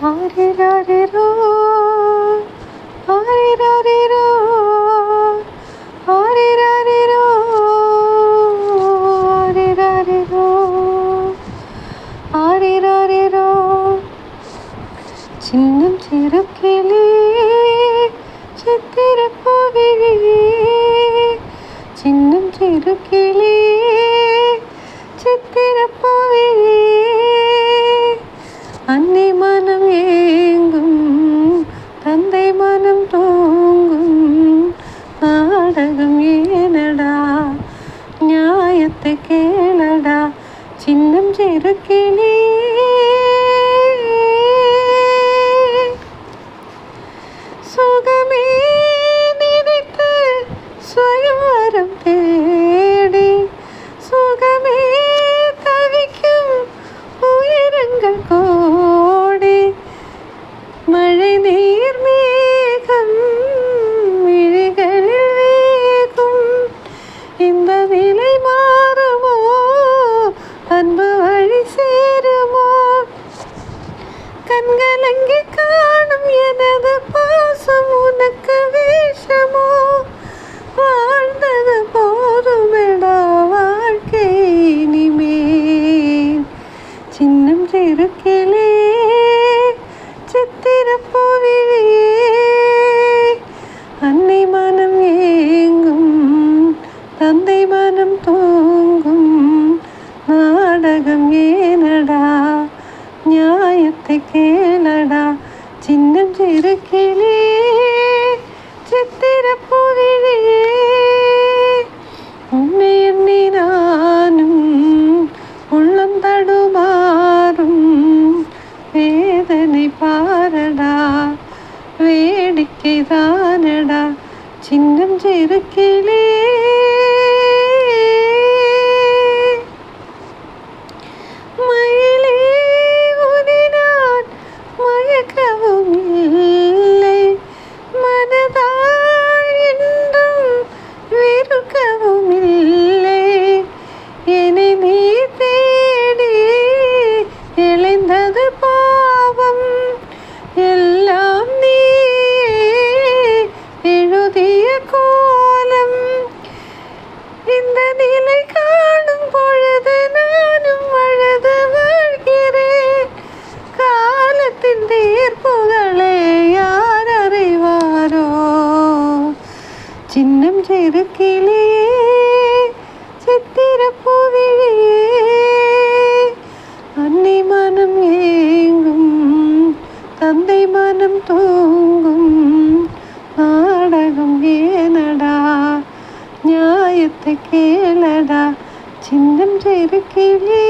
ആരിരാരിരോ ആരിരാരിരോ ആരിരാരിരോ ആരിരാരിരോ ആരിരാരിരോ ചിന്നം ചെറുക്കിളി ചിത്തിരപ്പൂവിഴി ചിന്നം ചെറുക്കിളി ചിത്തിരപ്പൂവിഴി அன்னை மனம் ஏங்கும் தந்தை மனம் தூங்கும் நாடகம் ஏனடா நியாயத்தை கேளடா சின்னம் செருக்கிளி சுகமே நினைத்து சுயவரம் தேடி சுகமே தவிக்கும் உயிரங்கள் கோடி மழை நீர் மேகம் விழிகளில் வேகும் இந்த நிலை மாறுமோ அன்பு வழி சேருமோ கண்கலங்கி காணும் எனது பாசம் உனக்கு வேஷமோ வாழ்ந்தது போதுமெடா வாழ்க்கை இனிமேல் சின்னம் செருக்கிளே சித்திரப்பூவிழியே அன்னை மனம் ஏங்கும் தந்தை மனம் தூங்கும் நாடகம் ஏனடா நியாயத்தை கேளடா சின்னம் செருக்கிளே சித்திரப்பூவிழியே உன்னை எண்ணி நானும் உள்ளம் தடுமாறும் வேதனை பாரடா வேடிக்கை தானடா சின்னம் செருக்கிளே மயிலே உன்னை நான் மயக்கவும் இல்லை மனதால் என்றும் வெறுக்கவும் இல்லை என்னை நீ தேடி எழுந்தது பாவம் எல்லாம் நீ எழுதிய கோலம் இந்த நிலை காணும் பொழுது நானும் அழுது வாழ்கிறேன் காலத்தின் தீர்ப்புகளை யார் அறிவாரோ சின்னம் செருக்கிளே சித்திரப்பூவிழியே அன்னை மனம் ஏங்கும் தந்தை மனம் தூங்கும் நாடகம் ஏனடா நியாயத்தை கேளடா சின்னம் செருக்கிளே